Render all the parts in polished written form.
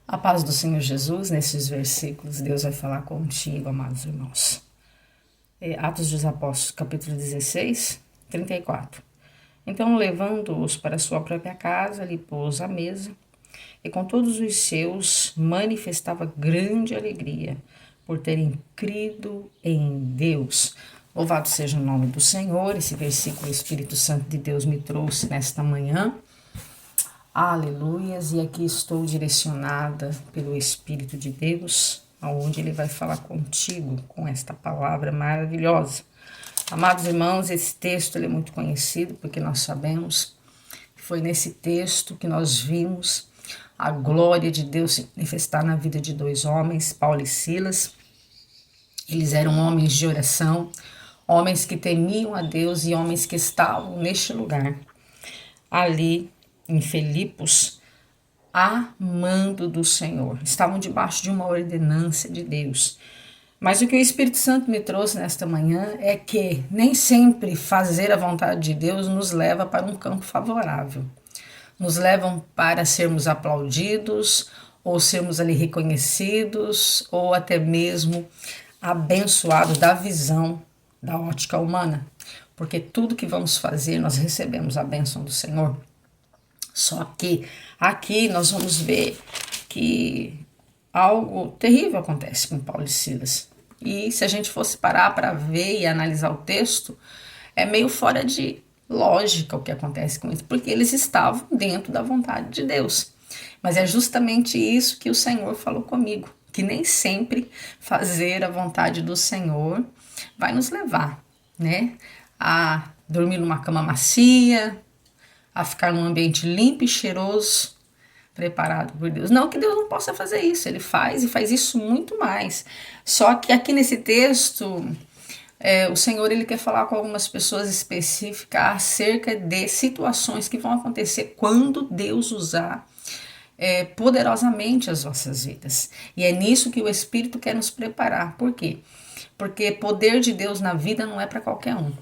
A paz do Senhor Jesus, nesses versículos, Deus vai falar contigo, amados irmãos. Atos dos Apóstolos, capítulo 16, 34. Então, levando-os para sua própria casa, lhe pôs à mesa, e com todos os seus manifestava grande alegria, por terem crido em Deus. Louvado seja o nome do Senhor. Esse versículo o Espírito Santo de Deus me trouxe nesta manhã. Aleluias, e aqui estou direcionada pelo Espírito de Deus, aonde Ele vai falar contigo com esta palavra maravilhosa. Amados irmãos, esse texto ele é muito conhecido, porque nós sabemos que foi nesse texto que nós vimos a glória de Deus se manifestar na vida de dois homens, Paulo e Silas. Eles eram homens de oração, homens que temiam a Deus e homens que estavam neste lugar, ali em Filipos, amando do Senhor. Estavam debaixo de uma ordenança de Deus. Mas o que o Espírito Santo me trouxe nesta manhã é que nem sempre fazer a vontade de Deus nos leva para um campo favorável. Nos levam para sermos aplaudidos, ou sermos ali reconhecidos, ou até mesmo abençoados da visão da ótica humana. Porque tudo que vamos fazer, nós recebemos a bênção do Senhor. Só que aqui nós vamos ver que algo terrível acontece com Paulo e Silas. E se a gente fosse parar para ver e analisar o texto, é meio fora de lógica o que acontece com isso, porque eles estavam dentro da vontade de Deus. Mas é justamente isso que o Senhor falou comigo, que nem sempre fazer a vontade do Senhor vai nos levar, né, a dormir numa cama macia, a ficar num ambiente limpo e cheiroso, preparado por Deus. Não que Deus não possa fazer isso, Ele faz e faz isso muito mais. Só que aqui nesse texto, o Senhor ele quer falar com algumas pessoas específicas acerca de situações que vão acontecer quando Deus usar poderosamente as nossas vidas. E é nisso que o Espírito quer nos preparar. Por quê? Porque poder de Deus na vida não é para qualquer um.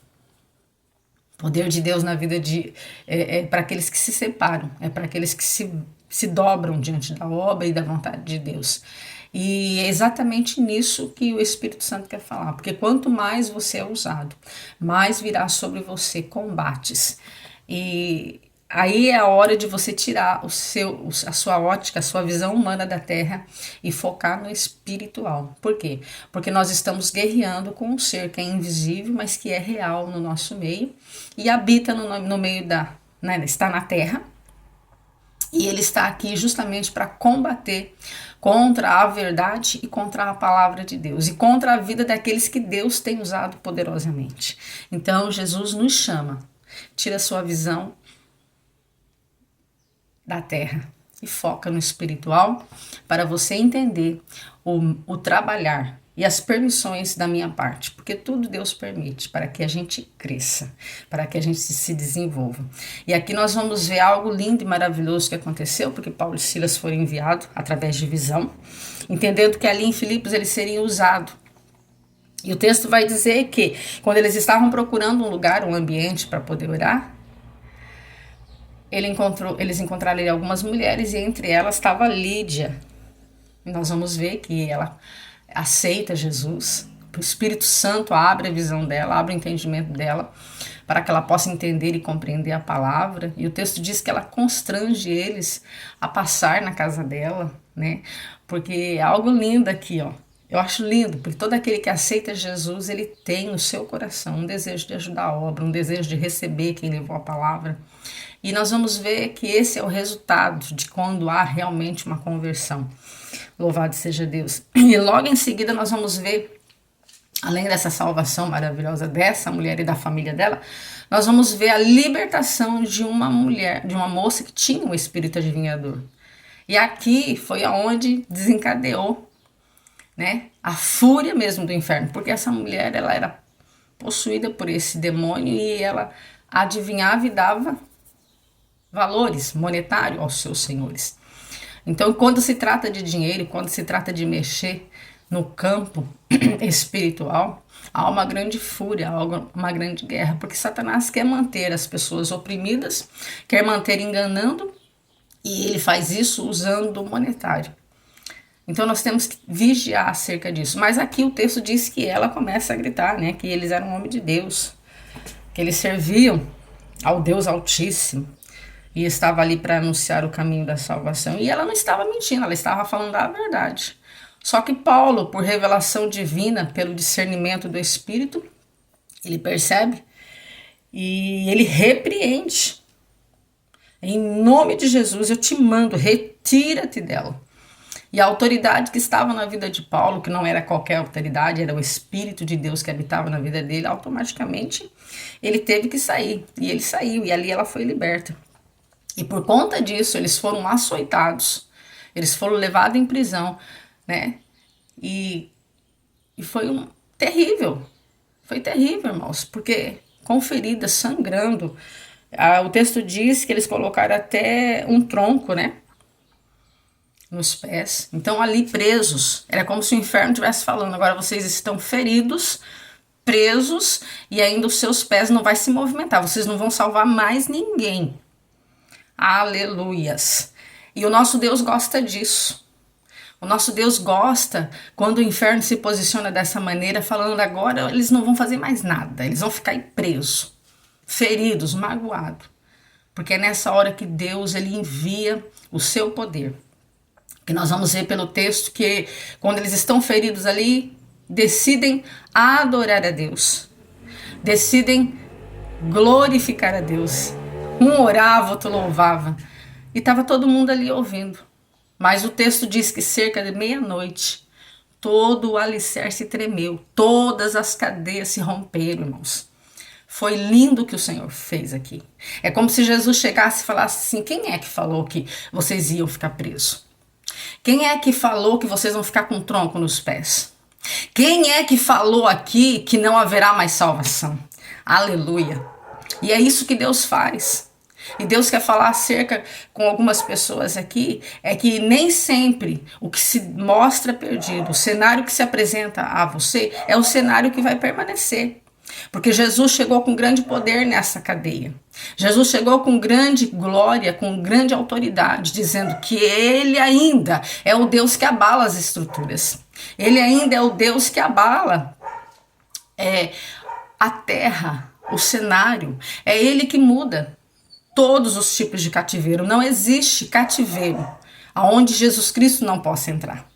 Poder de Deus na vida é para aqueles que se separam, é para aqueles que se dobram diante da obra e da vontade de Deus. E é exatamente nisso que o Espírito Santo quer falar, porque quanto mais você é usado, mais virá sobre você combates. E aí é a hora de você tirar a sua ótica, a sua visão humana da terra e focar no espiritual. Por quê? Porque nós estamos guerreando com um ser que é invisível, mas que é real no nosso meio e habita no meio está na terra. E ele está aqui justamente para combater contra a verdade e contra a palavra de Deus e contra a vida daqueles que Deus tem usado poderosamente. Então Jesus nos chama, tira a sua visão da terra e foca no espiritual para você entender o trabalhar e as permissões da minha parte, porque tudo Deus permite para que a gente cresça, para que a gente se desenvolva. E aqui nós vamos ver algo lindo e maravilhoso que aconteceu, porque Paulo e Silas foram enviados através de visão, entendendo que ali em Filipos eles seriam usados. E o texto vai dizer que quando eles estavam procurando um lugar, um ambiente para poder orar, eles encontraram ali algumas mulheres e entre elas estava Lídia. E nós vamos ver que ela aceita Jesus. O Espírito Santo abre a visão dela, abre o entendimento dela para que ela possa entender e compreender a palavra. E o texto diz que ela constrange eles a passar na casa dela, né? Porque é algo lindo aqui, ó. Eu acho lindo, porque todo aquele que aceita Jesus, ele tem no seu coração um desejo de ajudar a obra, um desejo de receber quem levou a palavra. E nós vamos ver que esse é o resultado de quando há realmente uma conversão. Louvado seja Deus. E logo em seguida nós vamos ver, além dessa salvação maravilhosa dessa mulher e da família dela, nós vamos ver a libertação de uma mulher, de uma moça que tinha um espírito adivinhador. E aqui foi aonde desencadeou, né, a fúria mesmo do inferno, porque essa mulher ela era possuída por esse demônio e ela adivinhava e dava valores monetários aos seus senhores. Então, quando se trata de dinheiro, quando se trata de mexer no campo espiritual, há uma grande fúria, há uma grande guerra, porque Satanás quer manter as pessoas oprimidas, quer manter enganando, e ele faz isso usando o monetário. Então nós temos que vigiar acerca disso. Mas aqui o texto diz que ela começa a gritar, né? Que eles eram homens de Deus, que eles serviam ao Deus Altíssimo e estava ali para anunciar o caminho da salvação. E ela não estava mentindo, ela estava falando a verdade. Só que Paulo, por revelação divina, pelo discernimento do Espírito, ele percebe e ele repreende. Em nome de Jesus, eu te mando, retira-te dela. E a autoridade que estava na vida de Paulo, que não era qualquer autoridade, era o Espírito de Deus que habitava na vida dele, automaticamente ele teve que sair. E ele saiu, e ali ela foi liberta. E por conta disso, eles foram açoitados, eles foram levados em prisão, né? E foi terrível, irmãos, porque com feridas, sangrando, o texto diz que eles colocaram até um tronco, né? Nos pés. Então ali presos, era como se o inferno estivesse falando, agora vocês estão feridos, presos, e ainda os seus pés não vai se movimentar, vocês não vão salvar mais ninguém. Aleluias. E o nosso Deus gosta disso. O nosso Deus gosta quando o inferno se posiciona dessa maneira, falando agora eles não vão fazer mais nada, eles vão ficar presos, feridos, magoados. Porque é nessa hora que Deus ele envia o seu poder. Que nós vamos ver pelo texto que quando eles estão feridos ali, decidem adorar a Deus, decidem glorificar a Deus. Um orava, outro louvava. E estava todo mundo ali ouvindo. Mas o texto diz que cerca de meia-noite, todo o alicerce tremeu. Todas as cadeias se romperam, irmãos. Foi lindo o que o Senhor fez aqui. É como se Jesus chegasse e falasse assim, quem é que falou que vocês iam ficar presos? Quem é que falou que vocês vão ficar com um tronco nos pés? Quem é que falou aqui que não haverá mais salvação? Aleluia. E é isso que Deus faz. E Deus quer falar acerca com algumas pessoas aqui, é que nem sempre o que se mostra perdido, o cenário que se apresenta a você, é o cenário que vai permanecer. Porque Jesus chegou com grande poder nessa cadeia. Jesus chegou com grande glória, com grande autoridade, dizendo que ele ainda é o Deus que abala as estruturas. Ele ainda é o Deus que abala a terra, o cenário. É ele que muda todos os tipos de cativeiro. Não existe cativeiro aonde Jesus Cristo não possa entrar.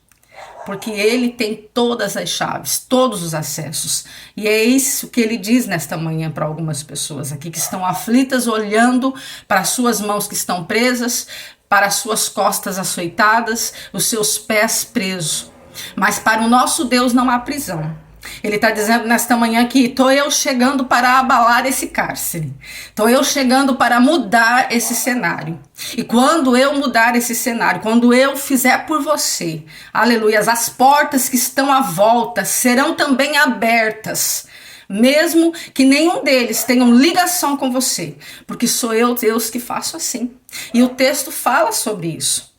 Porque ele tem todas as chaves, todos os acessos. E é isso que ele diz nesta manhã para algumas pessoas aqui que estão aflitas, olhando para as suas mãos que estão presas, para as suas costas açoitadas, os seus pés presos. Mas para o nosso Deus não há prisão. Ele está dizendo nesta manhã que estou eu chegando para abalar esse cárcere. Estou eu chegando para mudar esse cenário. E quando eu mudar esse cenário, quando eu fizer por você, aleluia, as portas que estão à volta serão também abertas. Mesmo que nenhum deles tenha ligação com você. Porque sou eu, Deus, que faço assim. E o texto fala sobre isso.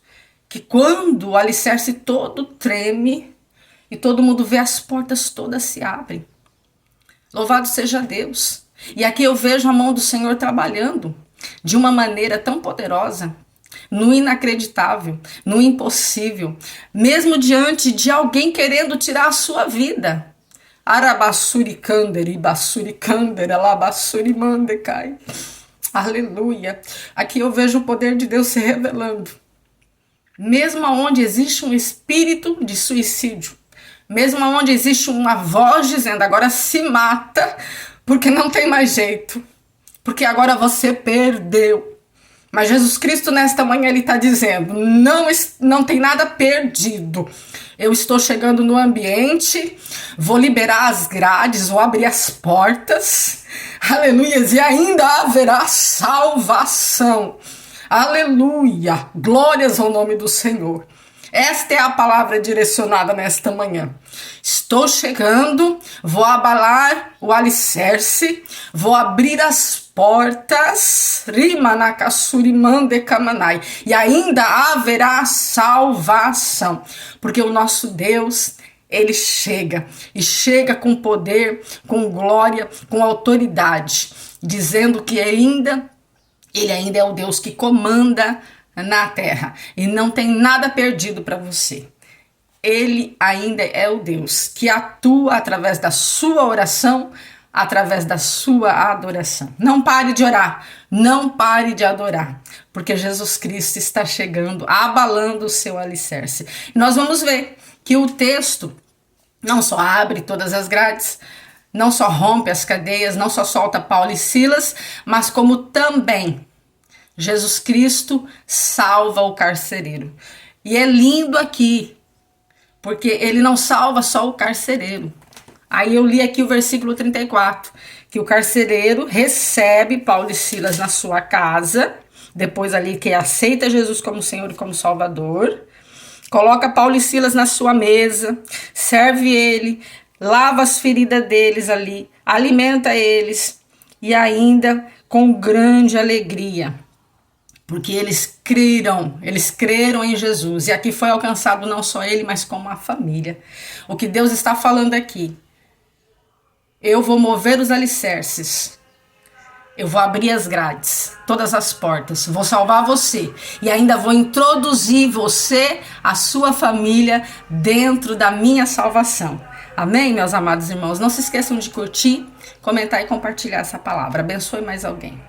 Que quando o alicerce todo treme, e todo mundo vê as portas todas se abrem. Louvado seja Deus. E aqui eu vejo a mão do Senhor trabalhando de uma maneira tão poderosa, no inacreditável, no impossível, mesmo diante de alguém querendo tirar a sua vida. Arabassuri kanderi, bassuri kandera, labassuri mandecai. Aleluia. Aqui eu vejo o poder de Deus se revelando. Mesmo onde existe um espírito de suicídio, mesmo onde existe uma voz dizendo agora se mata, porque não tem mais jeito, porque agora você perdeu. Mas Jesus Cristo nesta manhã ele está dizendo, não tem nada perdido. Eu estou chegando no ambiente, vou liberar as grades, vou abrir as portas, aleluia, e ainda haverá salvação. Aleluia, glórias ao nome do Senhor. Esta é a palavra direcionada nesta manhã. Estou chegando, vou abalar o alicerce, vou abrir as portas, e ainda haverá salvação, porque o nosso Deus, ele chega, e chega com poder, com glória, com autoridade, dizendo que ele ainda é o Deus que comanda na terra, e não tem nada perdido para você. ele ainda é o Deus que atua através da sua oração, através da sua adoração. Não pare de orar, não pare de adorar, porque Jesus Cristo está chegando, abalando o seu alicerce. Nós vamos ver que o texto não só abre todas as grades, não só rompe as cadeias, não só solta Paulo e Silas, mas como também Jesus Cristo salva o carcereiro. E é lindo aqui, porque ele não salva só o carcereiro. Aí eu li aqui o versículo 34, que o carcereiro recebe Paulo e Silas na sua casa, depois ali que aceita Jesus como Senhor e como Salvador, coloca Paulo e Silas na sua mesa, serve ele, lava as feridas deles ali, alimenta eles e ainda com grande alegria, porque eles creram em Jesus. E aqui foi alcançado não só ele, mas como a família. O que Deus está falando aqui: eu vou mover os alicerces, eu vou abrir as grades, todas as portas, vou salvar você e ainda vou introduzir você, a sua família, dentro da minha salvação. Amém, meus amados irmãos? Não se esqueçam de curtir, comentar e compartilhar essa palavra. Abençoe mais alguém.